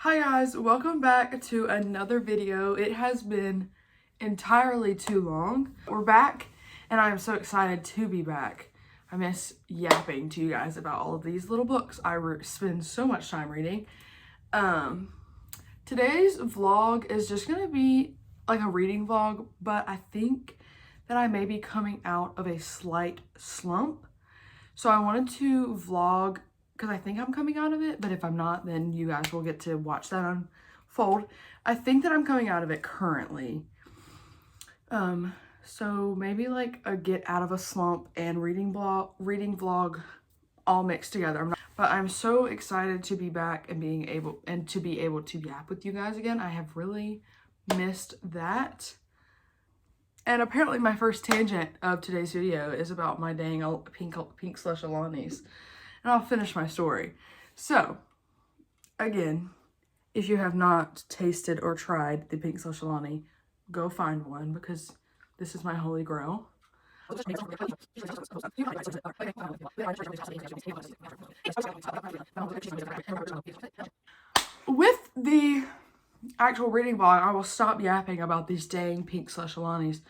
Hi guys, welcome back to another video. It has been entirely too long. We're back and I'm so excited to be back. I miss yapping to you guys about all of these little books I spend so much time reading. Today's vlog is just gonna be like a reading vlog, but I think that I may be coming out of a slight slump. So I wanted to vlog because I think I'm coming out of it, but if I'm not, then you guys will get to watch that unfold. I think that I'm coming out of it currently. So maybe like a get out of a slump and reading vlog all mixed together. But I'm so excited to be back and to be able to yap with you guys again. I have really missed that. And apparently my first tangent of today's video is about my dang pink slush Alani's. And I'll finish my story. So, again, if you have not tasted or tried the pink slush Alani, go find one because this is my holy grail. With the actual reading vlog, I will stop yapping about these dang pink slush Alani's.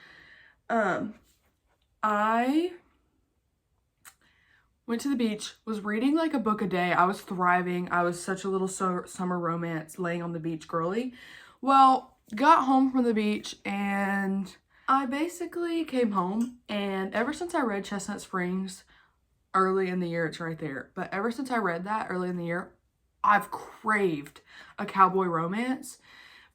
I went to the beach, was reading like a book a day. I was thriving. I was such a little summer romance laying on the beach girly. Well, got home from the beach and I basically came home, and ever since I read Chestnut Springs early in the year, it's right there, but ever since I read that early in the year, I've craved a cowboy romance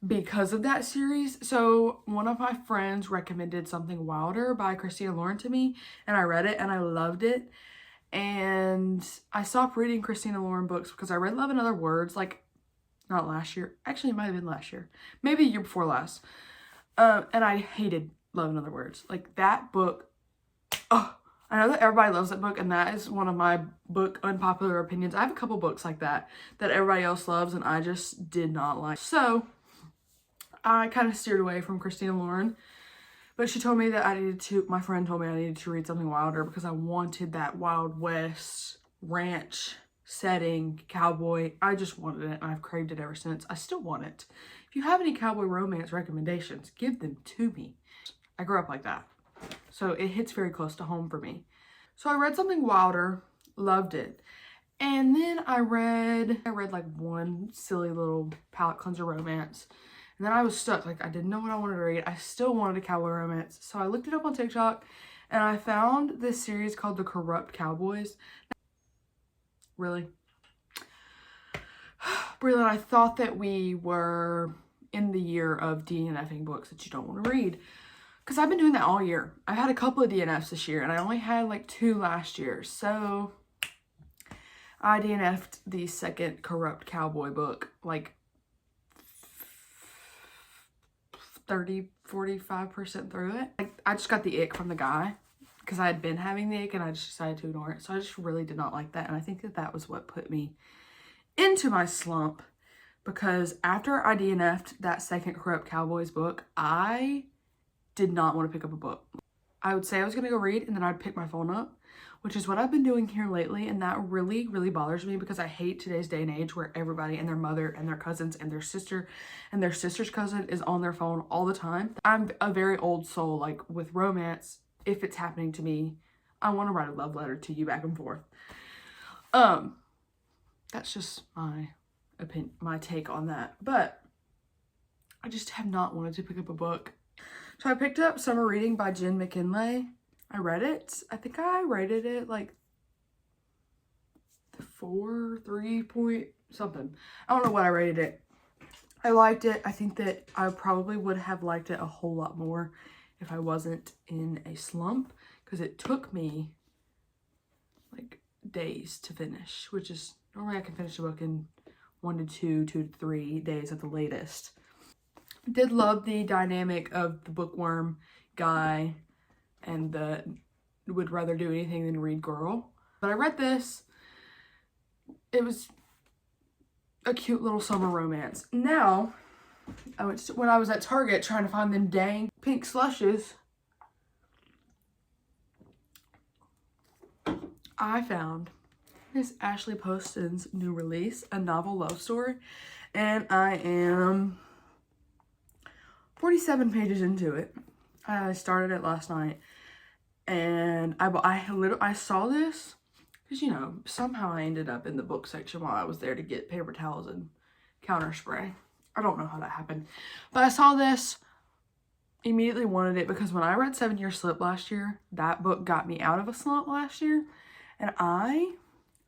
because of that series. So one of my friends recommended Something Wilder by Christina Lauren to me, and I read it and I loved it. And I stopped reading Christina Lauren books because I read Love and Other Words, like, not last year. Actually, it might have been last year. Maybe a year before last. And I hated Love and Other Words. Like, that book, oh, I know that everybody loves that book, and that is one of my book unpopular opinions. I have a couple books like that everybody else loves, and I just did not like. So, I kind of steered away from Christina Lauren. But she told me that my friend told me I needed to read Something Wilder because I wanted that Wild West ranch setting, cowboy. I just wanted it, and I've craved it ever since. I still want it. If you have any cowboy romance recommendations, give them to me. I grew up like that, so it hits very close to home for me. So I read Something Wilder, loved it. And then I read like one silly little palate cleanser romance. And then I was stuck. Like, I didn't know what I wanted to read. I still wanted a cowboy romance. So I looked it up on TikTok and I found this series called The Corrupt Cowboys. Really? Brilliant. I thought that we were in the year of DNFing books that you don't want to read. Because I've been doing that all year. I've had a couple of DNFs this year and I only had like 2 last year. So I DNF'd the second Corrupt Cowboy book like 30-45% through it. Like, I just got the ick from the guy because I had been having the ick and I just decided to ignore it. So I just really did not like that, and I think that that was what put me into my slump, because after I DNF'd that second Corrupt Cowboys book, I did not want to pick up a book. I would say I was going to go read and then I'd pick my phone up, which is what I've been doing here lately, and that really, really bothers me because I hate today's day and age where everybody and their mother and their cousins and their sister and their sister's cousin is on their phone all the time. I'm a very old soul. Like, with romance, if it's happening to me, I want to write a love letter to you back and forth. That's just my opinion, my take on that. But I just have not wanted to pick up a book. So I picked up Summer Reading by Jen McKinley. I read it. I think I rated it like 3 point something. I don't know what I rated it. I liked it. I think that I probably would have liked it a whole lot more if I wasn't in a slump, because it took me like days to finish, which is normally I can finish a book in 1 to 2 to 3 days at the latest. I did love the dynamic of the bookworm guy and the would rather do anything than read girl. But I read this. It was a cute little summer romance. Now, when I was at Target trying to find them dang pink slushes, I found Miss Ashley Poston's new release, A Novel Love Story. and I am 47 pages into it. I started it last night, and I saw this because, you know, somehow I ended up in the book section while I was there to get paper towels and counter spray. I don't know how that happened, but I saw this, immediately wanted it, because when I read 7 Year Slip last year, that book got me out of a slump last year, and I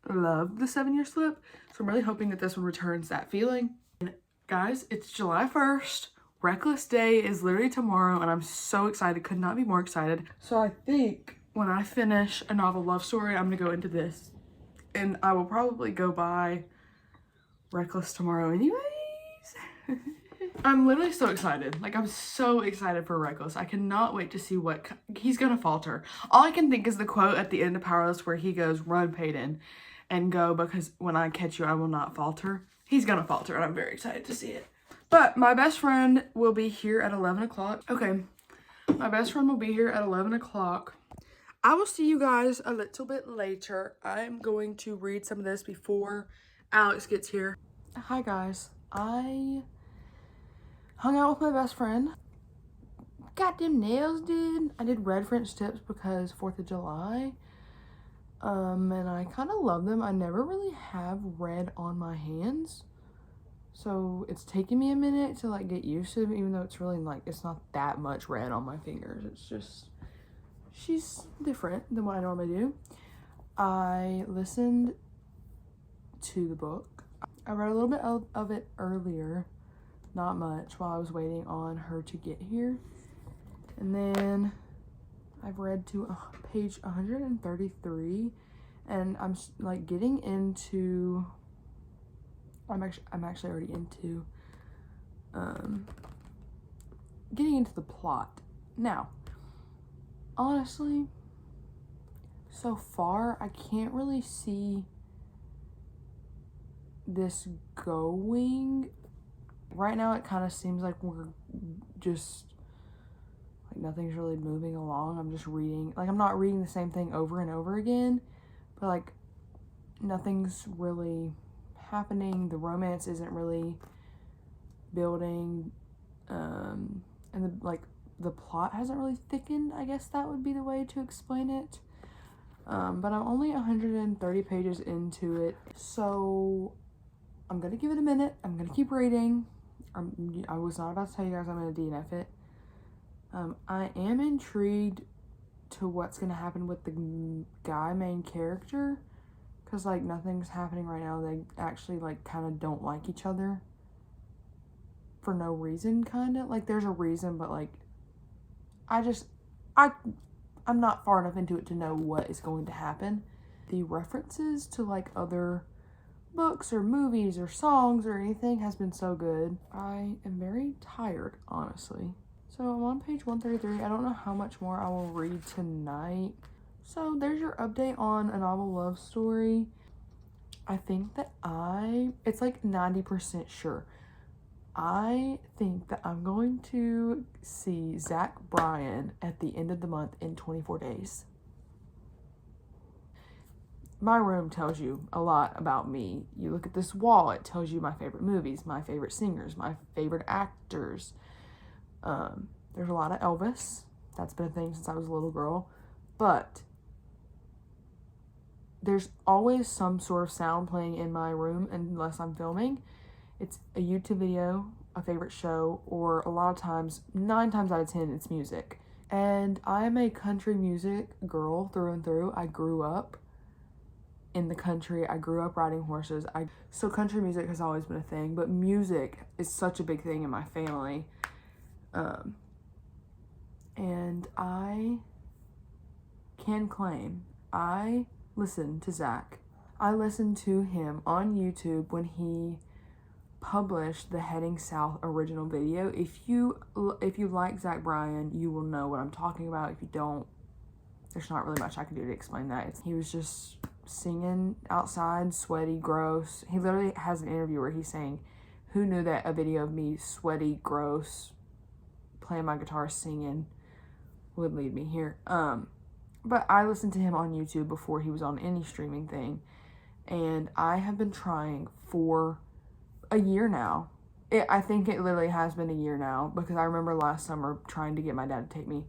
loved the 7 Year Slip, so I'm really hoping that this one returns that feeling. And guys, it's July 1st. Reckless Day is literally tomorrow, and I'm so excited. Could not be more excited. So I think when I finish a novel love story, I'm gonna go into this, and I will probably go buy Reckless tomorrow anyways. I'm literally so excited. Like, I'm so excited for Reckless. I cannot wait to see what he's gonna falter. All I can think is the quote at the end of Powerless where he goes, "Run, Peyton, and go, because when I catch you, I will not falter." He's gonna falter, and I'm very excited to see it. But my best friend will be here at 11 o'clock. Okay, my best friend will be here at 11 o'clock. I will see you guys a little bit later. I'm going to read some of this before Alex gets here. Hi guys, I hung out with my best friend. Got them nails did. I did red French tips because 4th of July. And I kind of love them. I never really have red on my hands, so it's taken me a minute to like get used to them, even though it's really like, it's not that much red on my fingers. It's just, she's different than what I normally do. I listened to the book. I read a little bit of it earlier, not much, while I was waiting on her to get here. And then I've read to page 133, and I'm like getting into, I'm actually already into getting into the plot. Now, honestly, so far I can't really see this going. Right now it kind of seems like we're just like nothing's really moving along. I'm just reading, like I'm not reading the same thing over and over again, but like nothing's really happening. The romance isn't really building, and the plot hasn't really thickened. I guess that would be the way to explain it. But I'm only 130 pages into it, so I'm gonna give it a minute. I'm gonna keep reading. I was not about to tell you guys I'm gonna DNF it. I am intrigued to what's gonna happen with the guy main character, because like nothing's happening right now. They actually like kind of don't like each other for no reason, kind of like there's a reason, but like I'm not far enough into it to know what is going to happen. The references to like other books or movies or songs or anything has been so good. I am very tired, honestly. So I'm on page 133. I don't know how much more I will read tonight. So there's your update on a novel love story. I think that it's like 90% sure. I think that I'm going to see Zach Bryan at the end of the month in 24 days. My room tells you a lot about me. You look at this wall, it tells you my favorite movies, my favorite singers, my favorite actors. There's a lot of Elvis. That's been a thing since I was a little girl. But there's always some sort of sound playing in my room unless I'm filming. It's a YouTube video, a favorite show, or a lot of times, 9 times out of 10, it's music. And I am a country music girl through and through. I grew up in the country. I grew up riding horses. So country music has always been a thing, but music is such a big thing in my family. And I can claim I listened to Zach. I listened to him on YouTube when he published the Heading South original video. If you like Zach Bryan, you will know what I'm talking about. If you don't, there's not really much I can do to explain that. He was just singing outside, sweaty, gross. He literally has an interview where he's saying, who knew that a video of me sweaty, gross, playing my guitar, singing would lead me here. But I listened to him on YouTube before he was on any streaming thing, and I have been trying for a year now. I think it literally has been a year now, because I remember last summer trying to get my dad to take me.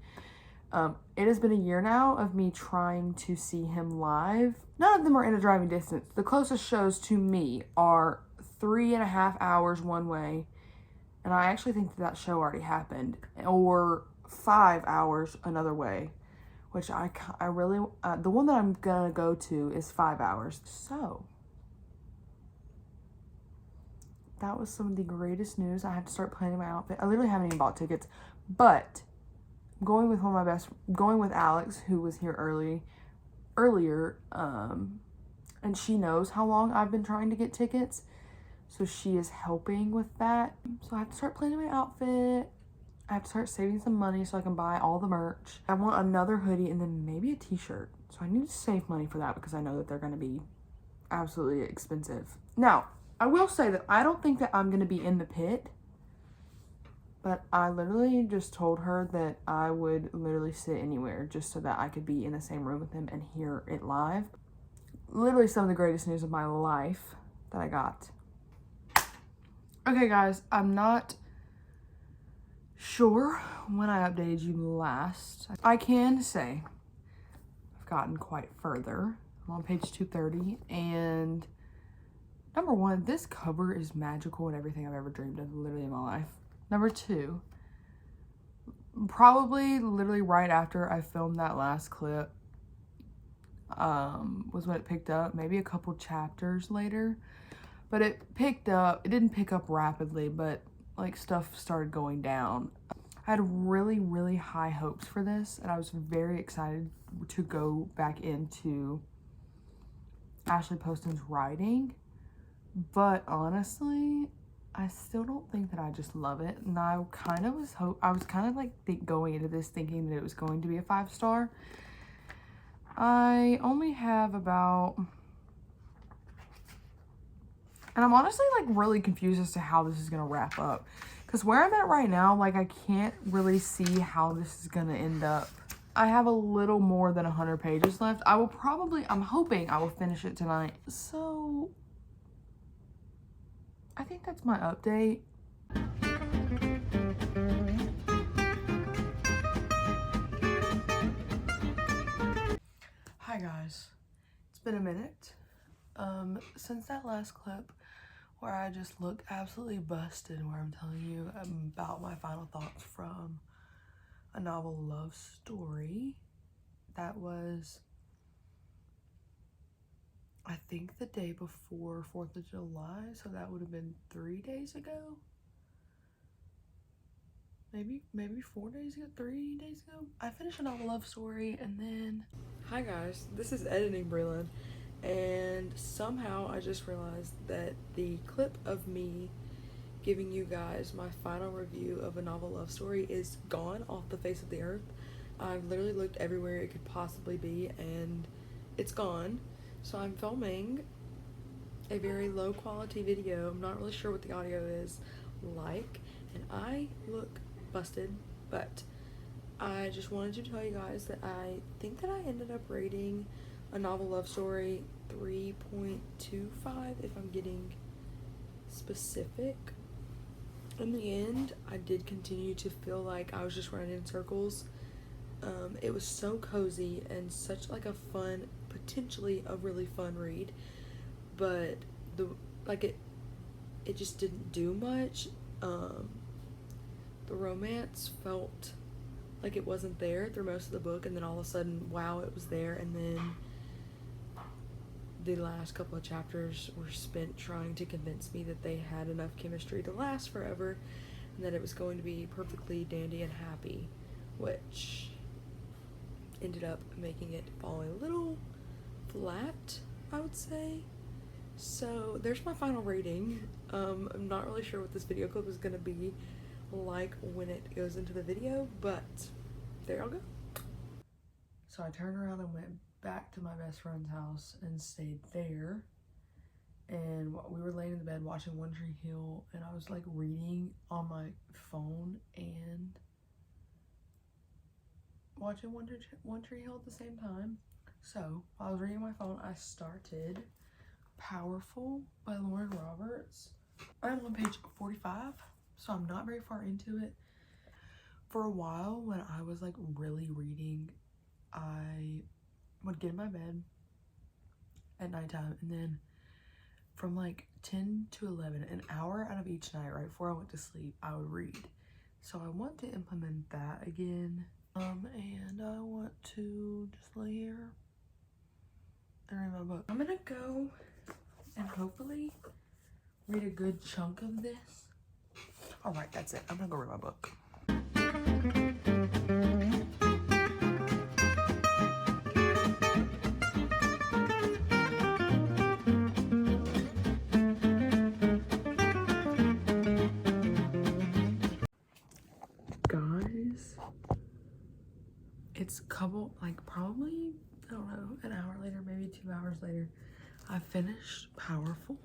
It has been a year now of me trying to see him live. None of them are in a driving distance. The closest shows to me are 3.5 hours one way, and I actually think that show already happened, or 5 hours another way, which I really, the one that I'm gonna go to is 5 hours. So that was some of the greatest news. I had to start planning my outfit. I literally haven't even bought tickets, but I'm going with going with Alex, who was here earlier, and she knows how long I've been trying to get tickets, so she is helping with that. So I have to start planning my outfit. I have to start saving some money so I can buy all the merch. I want another hoodie and then maybe a t-shirt. So I need to save money for that, because I know that they're going to be absolutely expensive. Now, I will say that I don't think that I'm going to be in the pit, but I literally just told her that I would literally sit anywhere just so that I could be in the same room with him and hear it live. Literally some of the greatest news of my life that I got. Okay, guys, I'm not sure when I updated you last. I can say I've gotten quite further. I'm on page 230, and number one, this cover is magical and everything I've ever dreamed of literally in my life. Number two, probably literally right after I filmed that last clip, was when it picked up, maybe a couple chapters later. But it picked up, it didn't pick up rapidly, but like stuff started going down. I had really, really high hopes for this, and I was very excited to go back into Ashley Poston's writing. But honestly, I still don't think that I just love it. And I kind of was like going into this thinking that it was going to be a 5-star. I only have about, and I'm honestly like really confused as to how this is gonna wrap up, because where I'm at right now, like I can't really see how this is gonna end up. I have a little more than 100 pages left. I'm hoping I will finish it tonight. So I think that's my update. Hi guys, it's been a minute since that last clip where I just look absolutely busted, where I'm telling you about my final thoughts from A Novel Love Story. That was, I think, the day before 4th of July, so that would have been 3 days ago. Maybe 4 days ago, 3 days ago. I finished A Novel Love Story, and then... Hi guys, this is Editing Breland, and somehow I just realized that the clip of me giving you guys my final review of A Novel Love Story is gone off the face of the earth. I've literally looked everywhere it could possibly be, and it's gone. So I'm filming a very low quality video. I'm not really sure what the audio is like, and I look busted, but I just wanted to tell you guys that I think that I ended up rating A Novel Love Story 3.25 if I'm getting specific. In the end, I did continue to feel like I was just running in circles. It was so cozy and such like a fun, potentially a really fun read, but it just didn't do much. The romance felt like it wasn't there through most of the book, and then all of a sudden, wow, it was there. And then the last couple of chapters were spent trying to convince me that they had enough chemistry to last forever, and that it was going to be perfectly dandy and happy, which ended up making it fall a little flat, I would say. So there's my final rating. I'm not really sure what this video clip is gonna be like when it goes into the video, but there I'll go. So I turned around and went back to my best friend's house and stayed there, and we were laying in the bed watching One Tree Hill, and I was like reading on my phone and watching One Tree Hill at the same time. So while I was reading my phone, I started Powerful by Lauren Roberts. I'm on page 45, so I'm not very far into it. For a while, when I was like really reading, I would get in my bed at nighttime, and then from like 10 to 11, an hour out of each night, right before I went to sleep, I would read. So I want to implement that again. And I want to just lay here and read my book. I'm gonna go and hopefully read a good chunk of this. All right, that's it. I'm gonna go read my book. Guys, it's probably, I don't know, an hour later, maybe 2 hours later, I finished Powerful.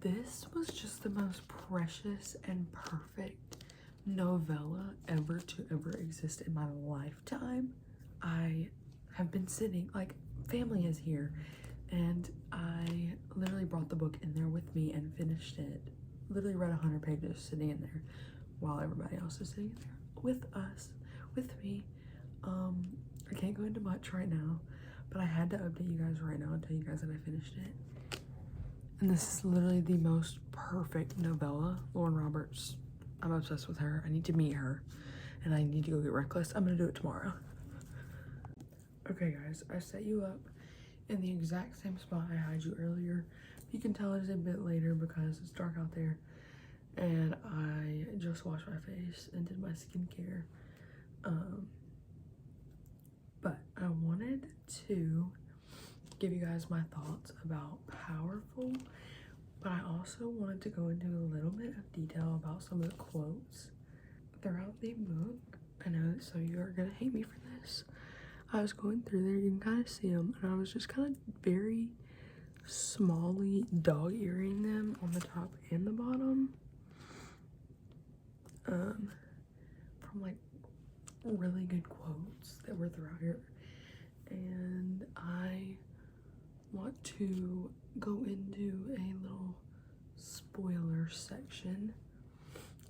This was just the most precious and perfect novella ever to ever exist in my lifetime. I have been sitting, like, family is here, and I literally brought the book in there with me and finished it. Literally read 100 pages sitting in there while everybody else is sitting in there with us, with me. I can't go into much right now, but I had to update you guys right now and tell you guys that I finished it. And this is literally the most perfect novella. Lauren Roberts, I'm obsessed with her. I need to meet her, and I need to go get Reckless. I'm gonna do it tomorrow. Okay guys, I set you up in the exact same spot I had you earlier. You can tell it is a bit later because it's dark out there, and I just washed my face and did my skincare. But I wanted to give you guys my thoughts about Powerful, but I also wanted to go into a little bit of detail about some of the quotes throughout the book. I know that some of you are gonna hate me for this. I was going through there, you can kind of see them, and I was just kind of very smally dog-earing them on the top and the bottom. From like really good quotes that were throughout here. And I want to go into a little spoiler section.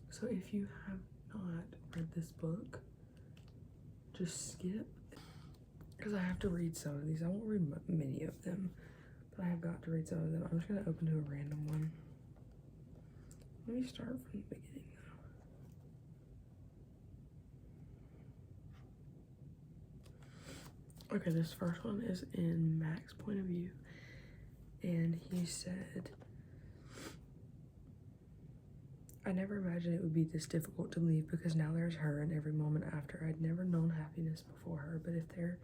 So if you have not read this book, just skip, because I have to read some of these. I won't read many of them, but I have got to read some of them. I'm just gonna open to a random one. Let me start from the beginning though. Okay, this first one is in Mac's point of view, and he said, I never imagined it would be this difficult to leave because now there's her and every moment after. I'd never known happiness before her, but if there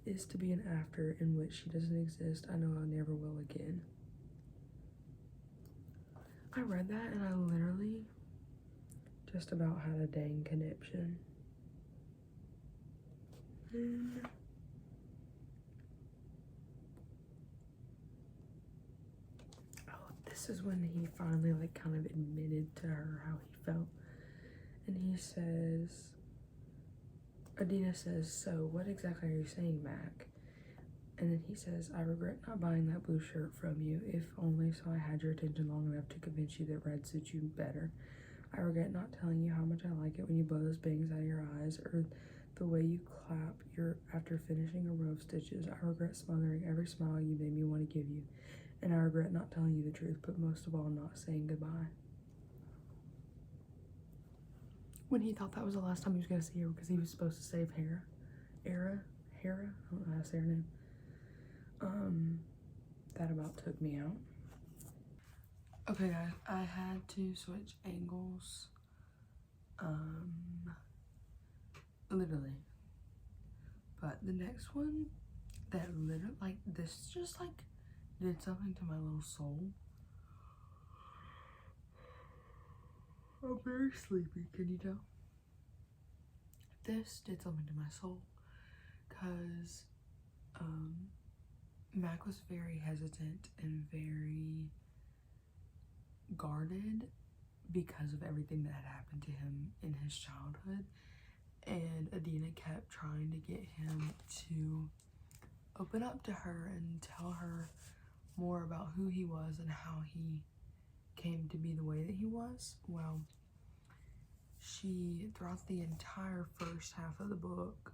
is to be an after in which she doesn't exist, I know I never will again. I read that and I literally just about had a dang conniption. This is when he finally like kind of admitted to her how he felt. And he says, Adina says, so what exactly are you saying, Mac? And then he says, I regret not buying that blue shirt from you, if only so I had your attention long enough to convince you that red suits you better. I regret not telling you how much I like it when you blow those bangs out of your eyes, or the way you clap after finishing a row of stitches. I regret smothering every smile you made me want to give you. And I regret not telling you the truth, but most of all, not saying goodbye. When he thought that was the last time he was going to see her because he was supposed to save Hera. I don't know how to say her name. That about took me out. Okay guys, I had to switch angles. Literally. But the next one, that literally, like, this just like did something to my little soul. I'm very sleepy, can you tell? This did something to my soul because Mac was very hesitant and very guarded because of everything that had happened to him in his childhood, and Adina kept trying to get him to open up to her and tell her more about who he was and how he came to be the way that he was. Well, throughout the entire first half of the book,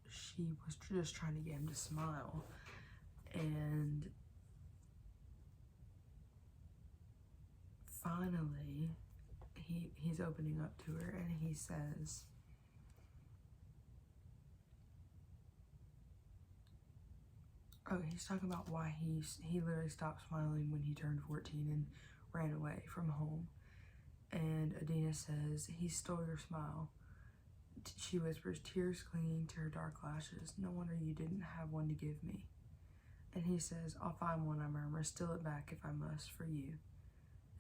she was just trying to get him to smile. And finally, he's opening up to her, and he says, oh, he's talking about why he literally stopped smiling when he turned 14 and ran away from home. And Adina says, he stole your smile. She whispers, tears clinging to her dark lashes. No wonder you didn't have one to give me. And he says, I'll find one, I murmur, steal it back if I must for you.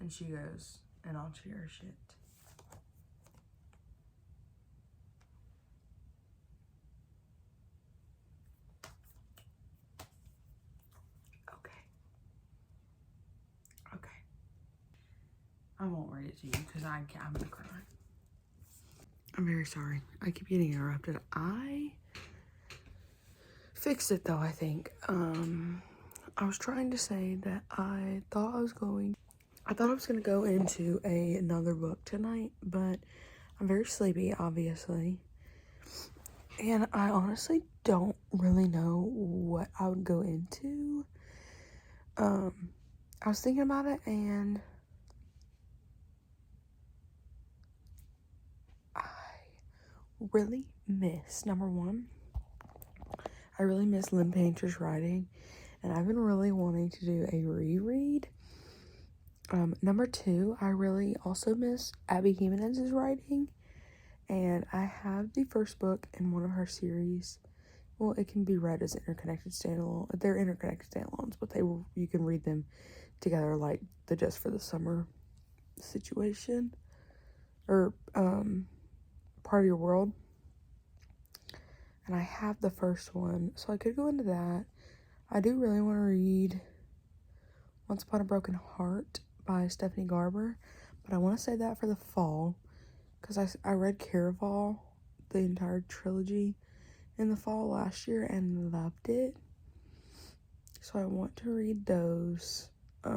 And she goes, and I'll cherish it. Okay. I won't read it to you because I'm gonna cry. I'm very sorry. I keep getting interrupted. I fixed it though, I think. I was trying to say that I thought I was gonna go into another book tonight, but I'm very sleepy, obviously. And I honestly don't really know what I would go into. I was thinking about it, and I really miss, number one, I really miss Lynn Painter's writing, and I've been really wanting to do a reread. Number two, I really also miss Abby Jimenez's writing, and I have the first book in one of her series. Well, it can be read as interconnected standalone. They're interconnected standalones, but you can read them together, like the Just for the Summer situation, or Part of Your World. And I have the first one, so I could go into that. I do really want to read Once Upon a Broken Heart by Stephanie Garber, but I want to save that for the fall, because I read Caraval, the entire trilogy, in the fall last year and loved it. So I want to read those. So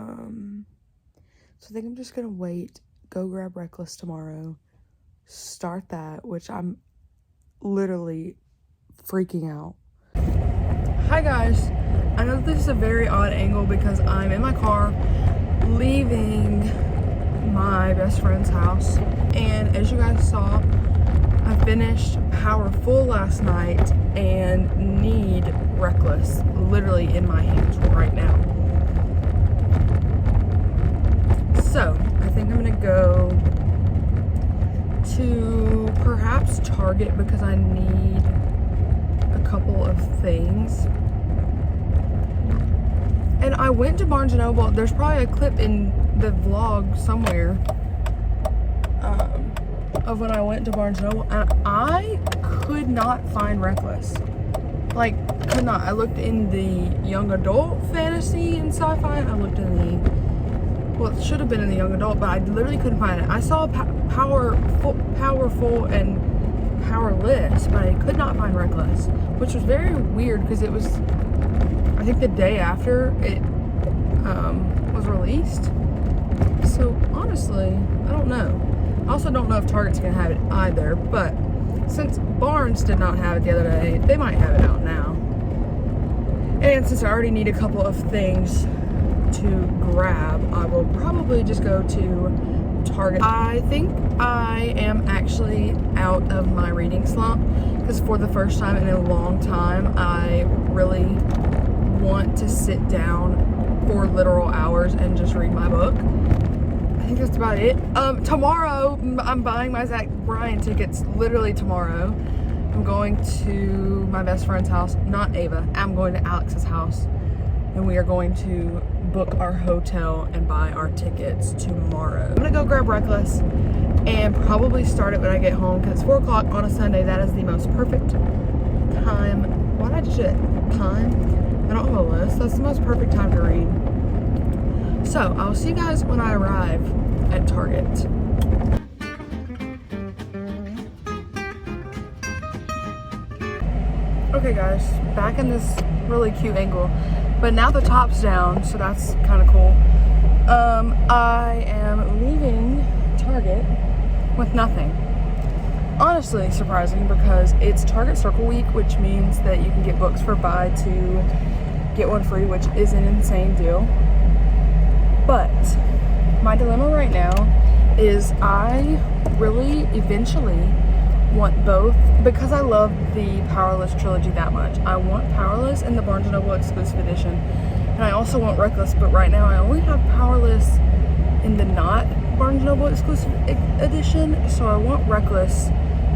I think I'm just gonna wait, go grab Reckless tomorrow, start that, which I'm literally freaking out. Hi guys, I know this is a very odd angle because I'm in my car leaving my best friend's house, and as you guys saw, I finished Powerful last night and need Reckless literally in my hands right now. So I think I'm gonna go to perhaps Target because I need a couple of things. And I went to Barnes & Noble. There's probably a clip in the vlog somewhere of when I went to Barnes & Noble, and I could not find Reckless. Like, could not. I looked in the young adult fantasy and sci-fi. I looked in the, well, it should have been in the young adult, but I literally couldn't find it. I saw Powerful and Powerless, but I could not find Reckless, which was very weird because it was, I think, the day after it was released. So honestly, I don't know. I also don't know if Target's gonna have it either, but since Barnes did not have it the other day, they might have it out now. And since I already need a couple of things to grab, I will probably just go to Target. I think I am actually out of my reading slump because for the first time in a long time, I really want to sit down for literal hours and just read my book. I think that's about it. Tomorrow, I'm buying my Zach Bryan tickets literally tomorrow. I'm going to my best friend's house, not Ava. I'm going to Alex's house, and we are going to book our hotel and buy our tickets tomorrow. I'm gonna go grab Reckless and probably start it when I get home because it's 4 o'clock on a Sunday. That is the most perfect time. Why did I just do it? Time? I don't have a list. That's the most perfect time to read. So I'll see you guys when I arrive at Target. Okay guys, back in this really cute angle, but now the top's down, so that's kind of cool. I am leaving Target with nothing. Honestly surprising because it's Target Circle Week, which means that you can get books for buy two, get one free, which is an insane deal. But my dilemma right now is I really eventually want both because I love the Powerless trilogy that much. I want Powerless and the Barnes & Noble exclusive edition, and I also want Reckless, but right now I only have Powerless in the not Barnes & Noble exclusive edition, so I want Reckless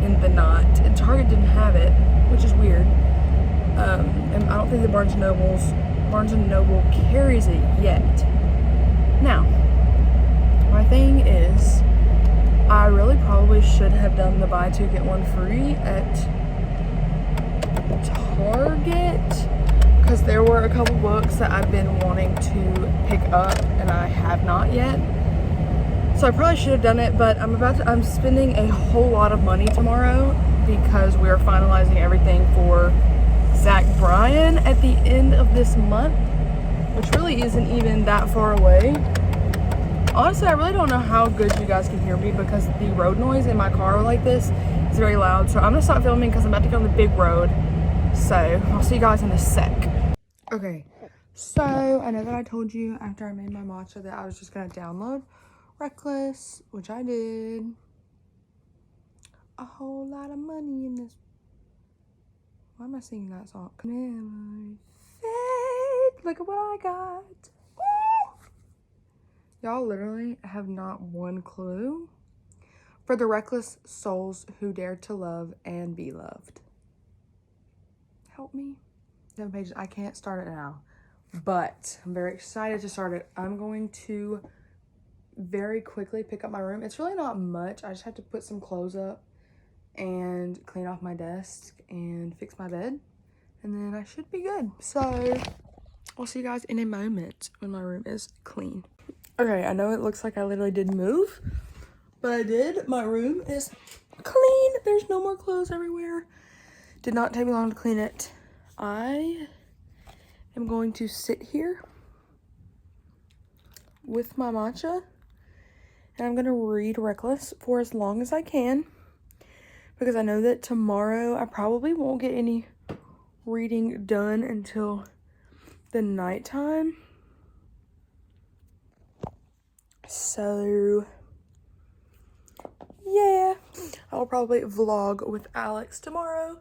in the not, and Target didn't have it, which is weird. And I don't think the Barnes & Noble carries it yet. Now, my thing is, I really probably should have done the buy two get one free at Target, because there were a couple books that I've been wanting to pick up and I have not yet. So I probably should have done it, but I'm spending a whole lot of money tomorrow because we are finalizing everything for Zach Bryan at the end of this month, which really isn't even that far away. Honestly, I really don't know how good you guys can hear me because the road noise in my car like this is very loud. So I'm gonna stop filming because I'm about to go on the big road. So I'll see you guys in a sec. Okay, so I know that I told you after I made my matcha that I was just gonna download Reckless, which I did. A whole lot of money in this. Why am I singing that song? Look at what I got. Woo! Y'all literally have not one clue. For the reckless souls who dare to love and be loved. Help me. 7 pages. I can't start it now, but I'm very excited to start it. I'm going to very quickly pick up my room. It's really not much. I just have to put some clothes up and clean off my desk and fix my bed, and then I should be good. So I'll see you guys in a moment when my room is clean. Okay, I know it looks like I literally didn't move, but I did. My room is clean. There's no more clothes everywhere. Did not take me long to clean it. I am going to sit here with my matcha, and I'm going to read Reckless for as long as I can, because I know that tomorrow I probably won't get any reading done until the nighttime. So yeah, I'll probably vlog with Alex tomorrow,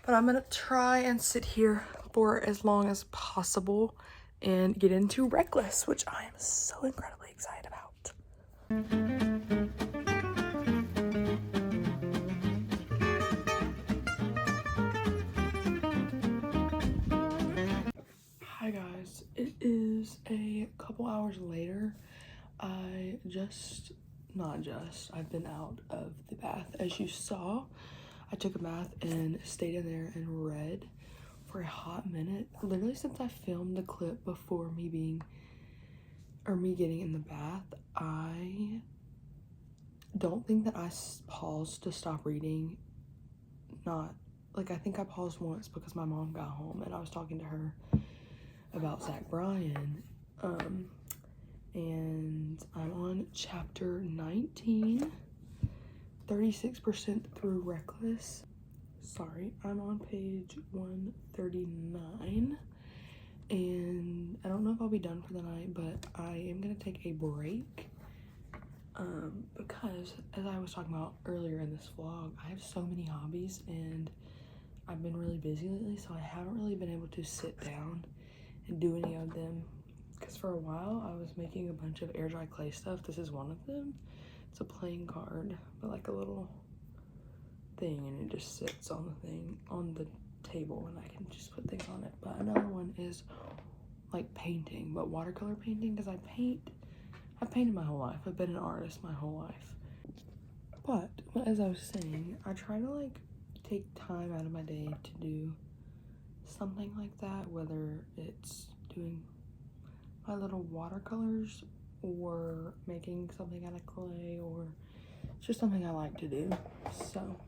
but I'm gonna try and sit here for as long as possible and get into Reckless, which I am so incredibly excited about. Hi guys, it is a couple hours later. I've been out of the bath. As you saw, I took a bath and stayed in there and read for a hot minute. Literally since I filmed the clip before me getting in the bath, I don't think that I paused to stop reading. I think I paused once because my mom got home and I was talking to her about Zach Bryan. And I'm on chapter 19, 36% through Reckless. Sorry, I'm on page 139, and I don't know if I'll be done for the night, but I am gonna take a break, because as I was talking about earlier in this vlog, I have so many hobbies and I've been really busy lately, so I haven't really been able to sit down and do any of them. Because for a while I was making a bunch of air dry clay stuff. This is one of them. It's a playing card, but like a little thing, and it just sits on the thing on the table and I can just put things on it. But another one is like painting, but watercolor painting, because I've painted my whole life. I've been an artist my whole life. But as I was saying, I try to like take time out of my day to do something like that, whether it's doing my little watercolors or making something out of clay, or it's just something I like to do. So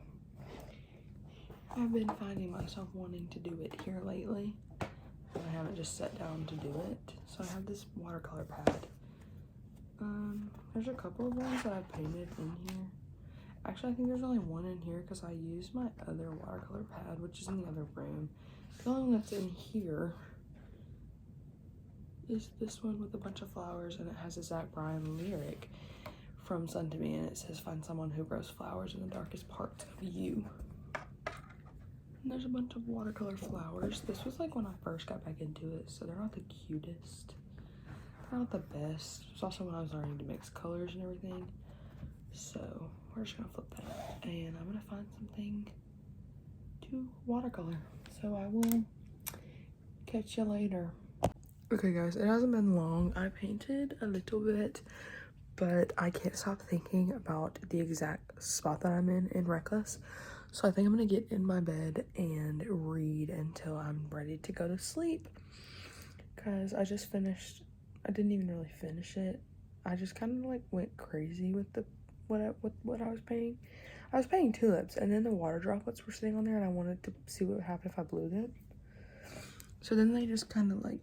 I've been finding myself wanting to do it here lately, and I haven't just sat down to do it. So I have this watercolor pad There's a couple of ones that I painted in here. Actually, I think there's only one in here because I used my other watercolor pad, which is in the other room. The only one that's in here is this one with a bunch of flowers, and it has a Zach Bryan lyric from Sun to Me, and it says, "Find someone who grows flowers in the darkest parts of you." And there's a bunch of watercolor flowers. This was like when I first got back into it, so they're not the cutest. They're not the best. It's also when I was learning to mix colors and everything. So we're just gonna flip that, and I'm gonna find something to watercolor. So I will catch you later. Okay guys, it hasn't been long. I painted a little bit, but I can't stop thinking about the exact spot that I'm in Reckless. So I think I'm gonna get in my bed and read until I'm ready to go to sleep. Cause I just finished, I didn't even really finish it. I just kind of like went crazy with what I was painting. I was painting tulips, and then the water droplets were sitting on there, and I wanted to see what would happen if I blew them. So then they just kind of like,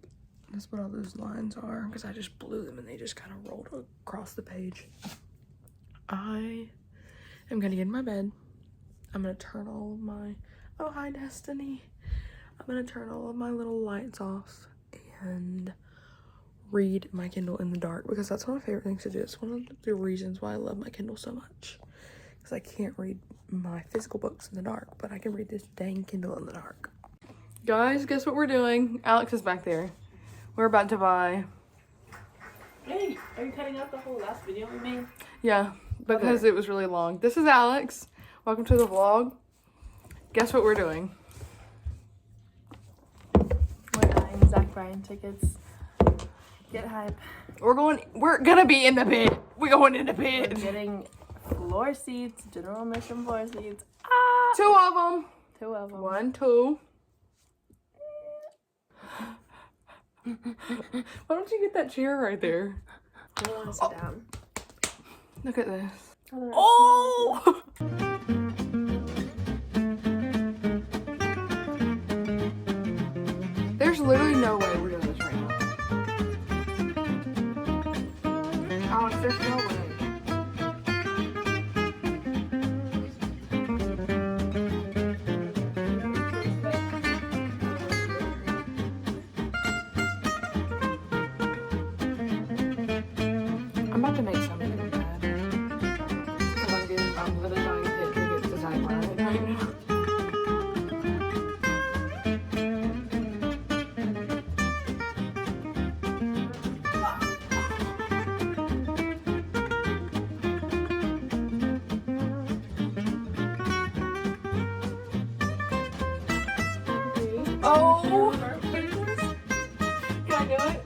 that's what all those lines are, because I just blew them and they just kind of rolled across the page. I am gonna get in my bed. I'm gonna turn all of my, oh hi Destiny. I'm gonna turn all of my little lights off and read my Kindle in the dark, because that's one of my favorite things to do. It's one of the reasons why I love my Kindle so much, because I can't read my physical books in the dark, but I can read this dang Kindle in the dark. Guys, guess what we're doing? Alex is back there. We're about to buy. Hey, are you cutting out the whole last video we made? Yeah, because it was really long. This is Alex. Welcome to the vlog. Guess what we're doing? We're buying Zach Bryan tickets. Get hype. We're gonna be in the bed. We're going in the bed. We're getting floor seats, general admission floor seats. Two of them. Two of them. 1, 2. Why don't you get that chair right there? I don't want to sit down. Look at this. Oh! There's literally no way we're doing this right now. Alex, there's no way. I'm about to make something bad. I'm literally trying to get tickets to Zach Bryan right now. Oh! Can I do it?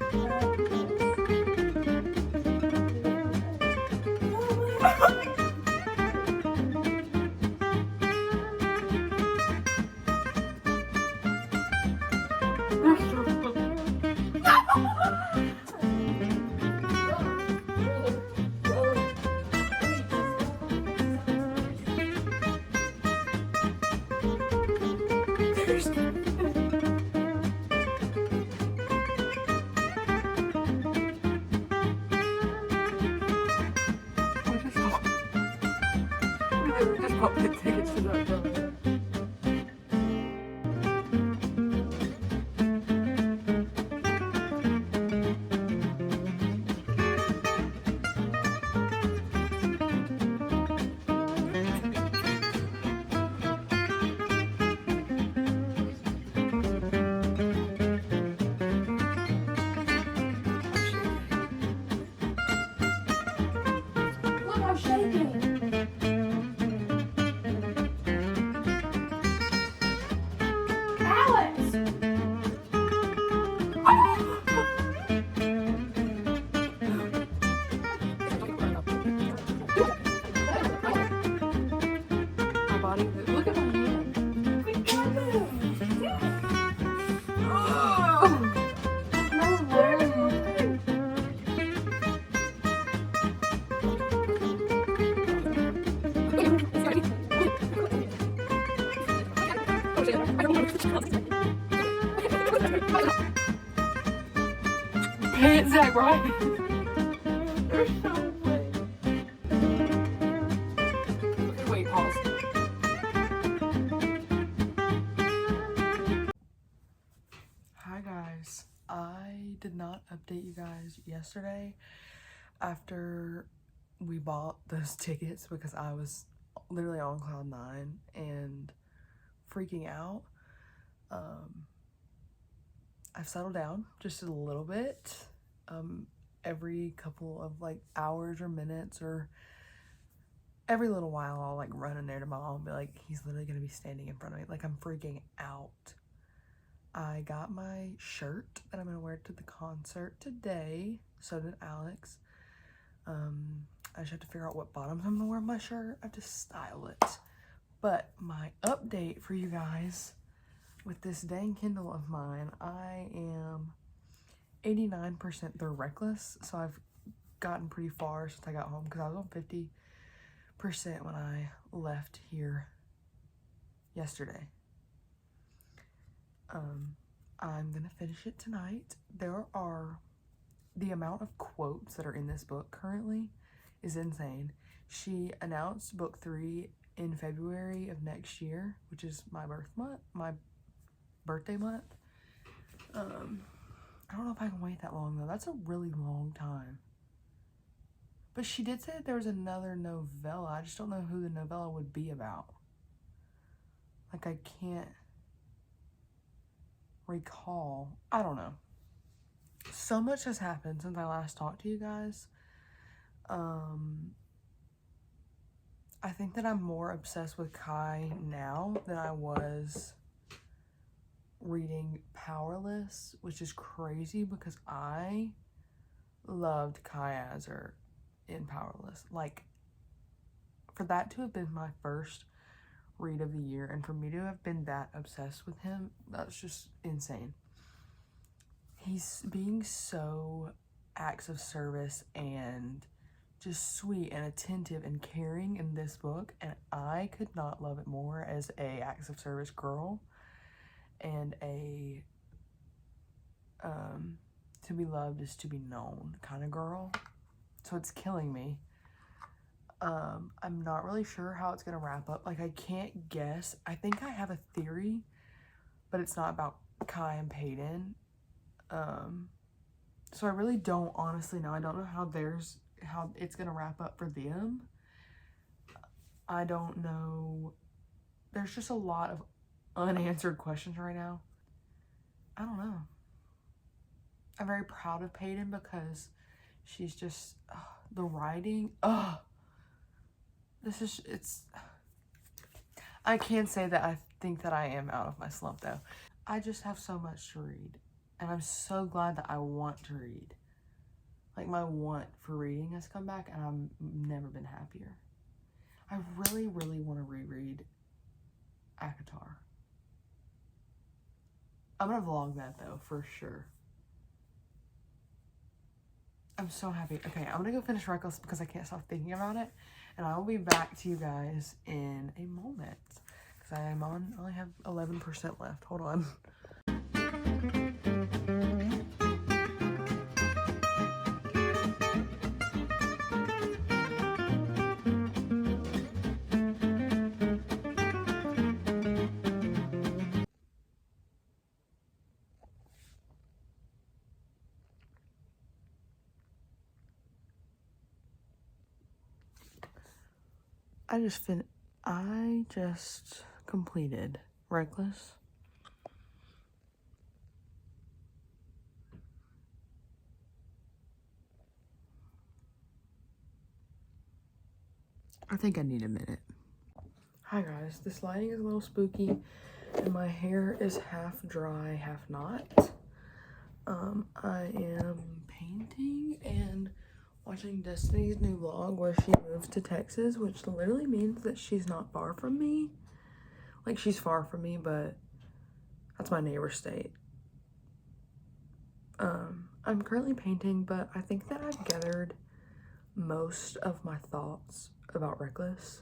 Just pop the tickets to that building. Look, I'm shaking. Look at my hand. Hey, it's Zach Bryan. There's no way. Okay, wait, pause. Hi guys. I did not update you guys yesterday after we bought those tickets because I was literally on cloud 9 and freaking out. I've settled down just a little bit. Every couple of like hours or minutes or every little while I'll like run in there to my mom and be like, he's literally gonna be standing in front of me. Like, I'm freaking out. I got my shirt that I'm gonna wear to the concert today. So did Alex. I just have to figure out what bottoms I'm gonna wear on my shirt. I have to style it. But my update for you guys with this dang Kindle of mine, I am 89% through Reckless. So I've gotten pretty far since I got home because I was on 50% when I left here yesterday. I'm gonna finish it tonight. The amount of quotes that are in this book currently is insane. She announced book 3 in February of next year, which is my birthday month. I don't know if I can wait that long though. That's a really long time. But she did say that there was another novella. I just don't know who the novella would be about. Like, I can't recall. I don't know. So much has happened since I last talked to you guys. I think that I'm more obsessed with Kai now than I was reading Powerless, which is crazy because I loved Kai Azar in Powerless. Like, for that to have been my first read of the year and for me to have been that obsessed with him, that's just insane. He's being so acts of service and just sweet and attentive and caring in this book, and I could not love it more as a acts of service girl and a to be loved is to be known kind of girl. So it's killing me. I'm not really sure how it's gonna wrap up. Like, I can't guess. I think I have a theory, but it's not about Kai and Peyton. So I really don't honestly know. I don't know how it's gonna wrap up for them. I don't know. There's just a lot of unanswered questions right now. I don't know. I'm very proud of Peyton because she's just the writing. I can't say that I think that I am out of my slump though. I just have so much to read, and I'm so glad that I want to read. Like, my want for reading has come back, and I've never been happier. I really, really want to reread Akatar. I'm gonna vlog that though, for sure. I'm so happy. Okay, I'm gonna go finish Reckless because I can't stop thinking about it, and I will be back to you guys in a moment because I only have 11% left. Hold on. I just completed Reckless. I think I need a minute. Hi guys, this lighting is a little spooky and my hair is half dry, half not. I am painting and watching Destiny's new vlog where she moves to Texas, which literally means that she's not far from me. Like, she's far from me, but that's my neighbor state. I'm currently painting, but I think that I've gathered most of my thoughts about Reckless.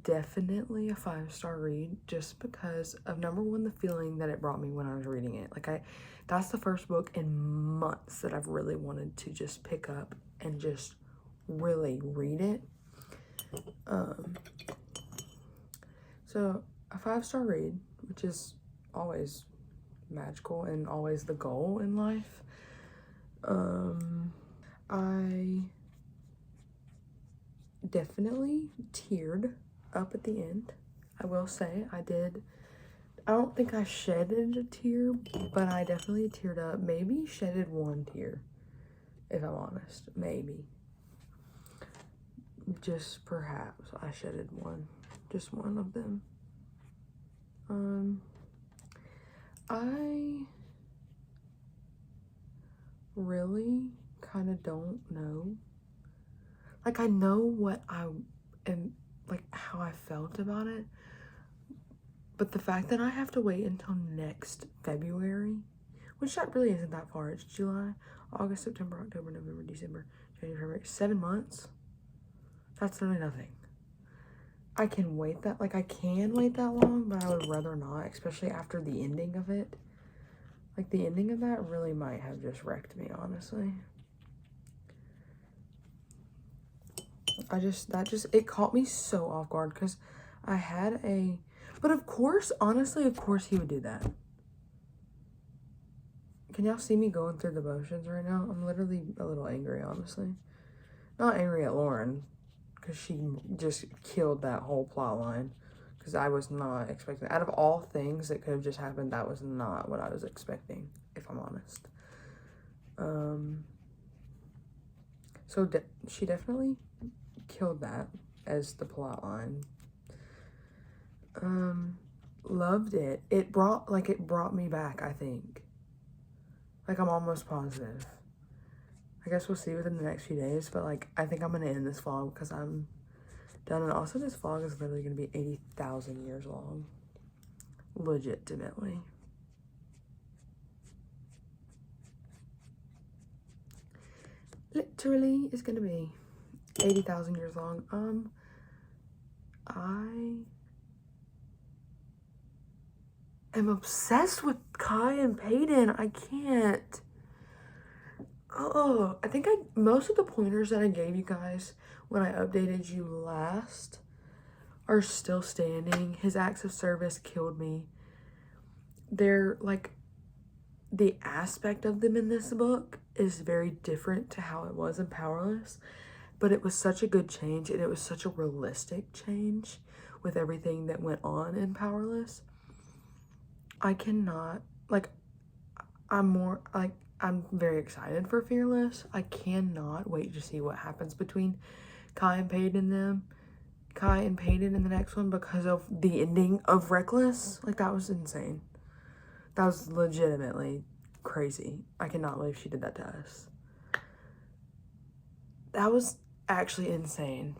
Definitely a 5-star read, just because of, number one, the feeling that it brought me when I was reading it. Like, that's the first book in months that I've really wanted to just pick up and just really read it. So a 5-star read, which is always magical and always the goal in life. I definitely teared up at the end. I will say I did. I don't think I shedded a tear, but I definitely teared up. Maybe shedded one tear, if I'm honest. Maybe. Just perhaps I shedded one. Just one of them. I really kind of don't know. Like, I know what I am, like, how I felt about it. But the fact that I have to wait until next February, which that really isn't that far. It's July, August, September, October, November, December, January, February. 7 months? That's really nothing. I can wait that, like, I can wait that long, but I would rather not, especially after the ending of it. Like, the ending of that really might have just wrecked me, honestly. It caught me so off guard, because I had but of course, honestly, of course he would do that. Can y'all see me going through the motions right now? I'm literally a little angry, honestly. Not angry at Lauren, because she just killed that whole plot line. Because I was not expecting, out of all things that could have just happened, that was not what I was expecting, if I'm honest. So she definitely killed that as the plot line. Loved it. It brought me back, I think. Like, I'm almost positive. I guess we'll see within the next few days, but, like, I think I'm gonna end this vlog because I'm done. And also, this vlog is literally gonna be 80,000 years long. Legitimately. Literally is gonna be 80,000 years long. I am obsessed with Kai and Peyton. I can't. Oh, I think most of the pointers that I gave you guys when I updated you last are still standing. His acts of service killed me. They're like, the aspect of them in this book is very different to how it was in Powerless, but it was such a good change, and it was such a realistic change with everything that went on in Powerless. I cannot, like, I'm very excited for Fearless. I cannot wait to see what happens between Kai and Peyton in the next one, because of the ending of Reckless. Like, that was insane. That was legitimately crazy. I cannot believe she did that to us. That was actually insane.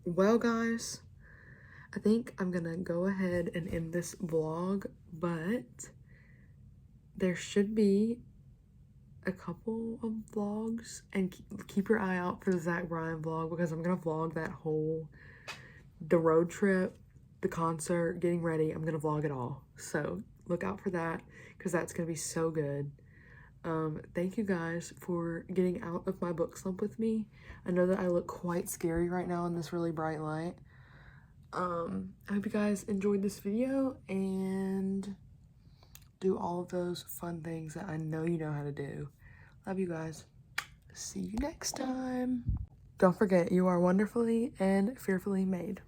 Well, guys, I think I'm gonna go ahead and end this vlog, but there should be a couple of vlogs, and keep your eye out for the Zach Bryan vlog, because I'm gonna vlog the road trip, the concert, getting ready. I'm gonna vlog it all, so look out for that, because that's gonna be so good. Thank you guys for getting out of my book slump with me. I know that I look quite scary right now in this really bright light. I hope you guys enjoyed this video, and do all of those fun things that I know you know how to do. Love you guys. See you next time. Don't forget, you are wonderfully and fearfully made.